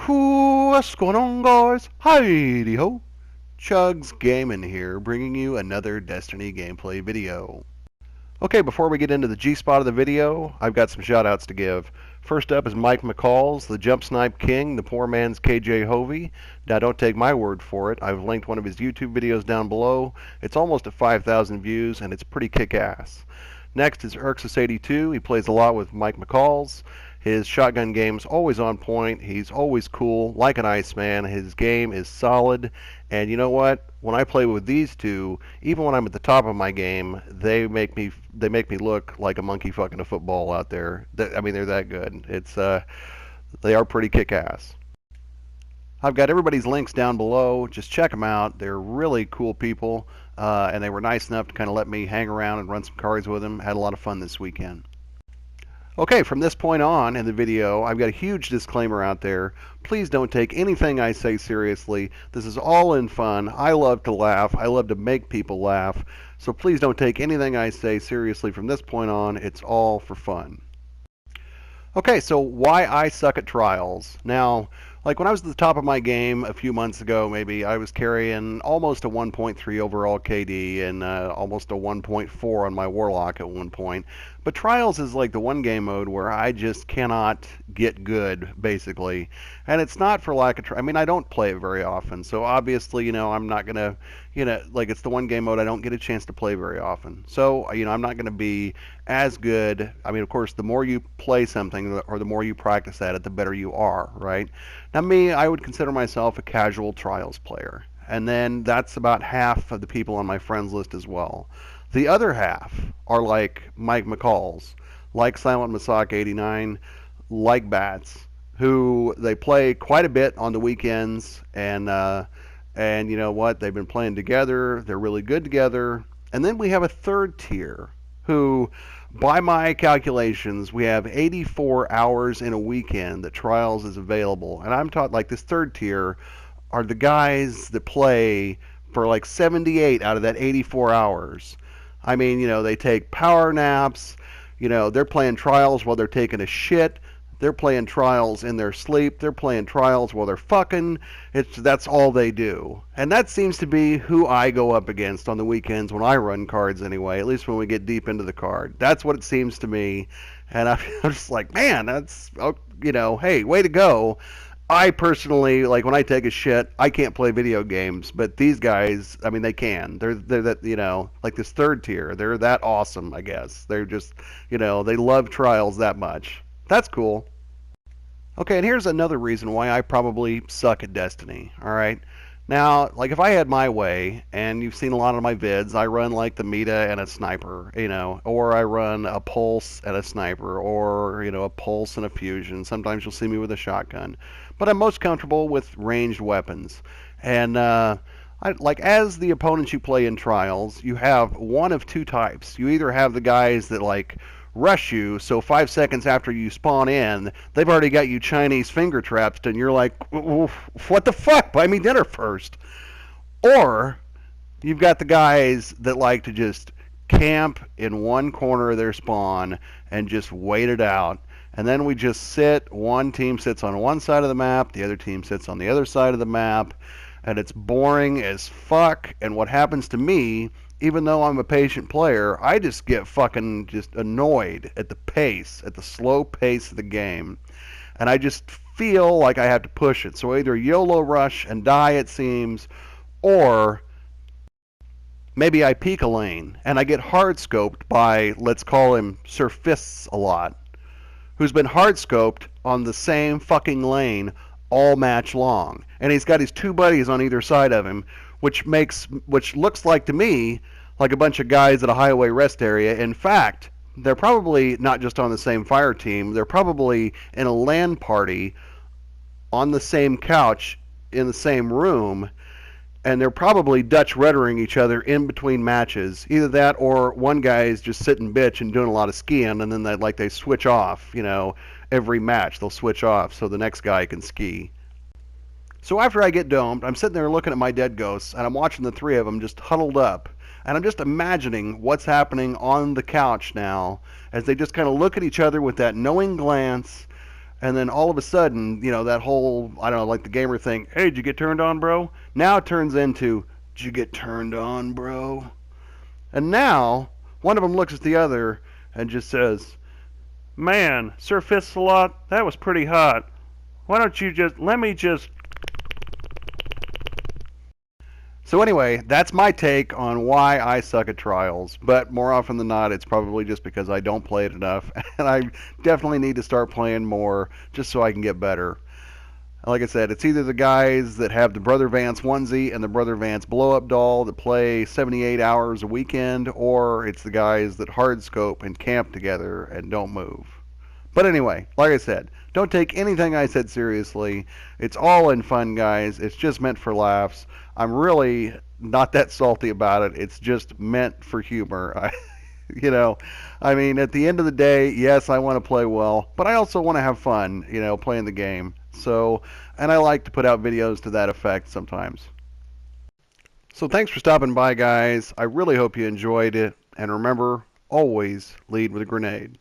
What's going on, guys? Heidi ho! Chugs Gaming here, bringing you another Destiny gameplay video. Okay, before we get into the G-spot of the video, I've got some shout-outs to give. First up is MikeMikals, the Jump Snipe King, the poor man's KJ Hovey. Now, don't take my word for it. I've linked one of his YouTube videos down below. It's almost at 5,000 views, and it's pretty kick-ass. Next is Urxus82. He plays a lot with MikeMikals. His shotgun game's always on point. He's always cool, like an Iceman. His game is solid. And you know what? When I play with these two, even when I'm at the top of my game, they make me look like a monkey fucking a football out there. I mean, they're that good. They are pretty kick-ass. I've got everybody's links down below. Just check them out. They're really cool people, and they were nice enough to kind of let me hang around and run some cards with them. Had a lot of fun this weekend. Okay, from this point on in the video, I've got a huge disclaimer out there. Please don't take anything I say seriously. This is all in fun. I love to laugh. I love to make people laugh. So please don't take anything I say seriously from this point on. It's all for fun. Okay, so why I suck at trials. Now, like when I was at the top of my game a few months ago, maybe, I was carrying almost a 1.3 overall KD and almost a 1.4 on my Warlock at one point. But Trials is like the one game mode where I just cannot get good, basically. And it's not for lack of I mean, I don't play it very often, so obviously, I'm not going to, like it's the one game mode I don't get a chance to play very often. So, I'm not going to be as good. I mean, of course, the more you play something or the more you practice at it, the better you are, right? Now, me, I would consider myself a casual Trials player. And then that's about half of the people on my friends list as well. The other half are like MikeMikals, like Silent Masak 89, like Bats, who they play quite a bit on the weekends, and you know what? They've been playing together. They're really good together. And then we have a third tier who, by my calculations, we have 84 hours in a weekend that Trials is available. And I'm taught like this third tier are the guys that play for like 78 out of that 84 hours. I mean, they take power naps. They're playing Trials while they're taking a shit. They're playing Trials in their sleep. They're playing Trials while they're fucking. That's all they do. And that seems to be who I go up against on the weekends when I run cards anyway, at least when we get deep into the card. That's what it seems to me. And I'm just like, man, that's, hey, way to go. I personally, like when I take a shit, I can't play video games, but these guys, I mean, they can. They're that, like this third tier. They're that awesome, I guess. They're just, they love Trials that much. That's cool. Okay, and here's another reason why I probably suck at Destiny, all right? Now, like if I had my way, and you've seen a lot of my vids, I run like the Meta and a sniper, or I run a pulse and a sniper, or, a pulse and a fusion. Sometimes you'll see me with a shotgun. But I'm most comfortable with ranged weapons. And as the opponents you play in Trials, you have one of two types. You either have the guys that like rush you, so 5 seconds after you spawn in, they've already got you Chinese finger trapped, and you're like, what the fuck? Buy me dinner first. Or you've got the guys that like to just camp in one corner of their spawn and just wait it out. And then we just sit, one team sits on one side of the map, the other team sits on the other side of the map, and it's boring as fuck. And what happens to me, even though I'm a patient player, I just get fucking just annoyed at the pace, at the slow pace of the game. And I just feel like I have to push it. So either YOLO rush and die, it seems, or maybe I peek a lane and I get hard scoped by, let's call him Sir Fists a lot, who's been hard scoped on the same fucking lane all match long. And he's got his two buddies on either side of him, which looks like to me like a bunch of guys at a highway rest area. In fact, they're probably not just on the same fire team, they're probably in a LAN party on the same couch in the same room, and they're probably Dutch ruddering each other in between matches. Either that or one guy is just sitting bitch and doing a lot of skiing, and then they switch off, every match they'll switch off so the next guy can ski. So after I get domed, I'm sitting there looking at my dead ghosts, and I'm watching the three of them just huddled up. And I'm just imagining what's happening on the couch now as they just kind of look at each other with that knowing glance, And then all of a sudden, that whole, I don't know, like the gamer thing, hey, did you get turned on, bro? Now it turns into, did you get turned on, bro? And now one of them looks at the other and just says, man, Sir Fist-a-Lot, that was pretty hot. Why don't you let me just. So anyway, that's my take on why I suck at Trials. But more often than not, it's probably just because I don't play it enough, and I definitely need to start playing more just so I can get better. Like I said, it's either the guys that have the Brother Vance onesie and the Brother Vance blow-up doll that play 78 hours a weekend, or it's the guys that hard scope and camp together and don't move. But anyway, like I said, don't take anything I said seriously. It's all in fun, guys. It's just meant for laughs. I'm really not that salty about it. It's just meant for humor. You know, I mean, at the end of the day, yes, I want to play well, but I also want to have fun, playing the game. So, and I like to put out videos to that effect sometimes. So thanks for stopping by, guys. I really hope you enjoyed it. And remember, always lead with a grenade.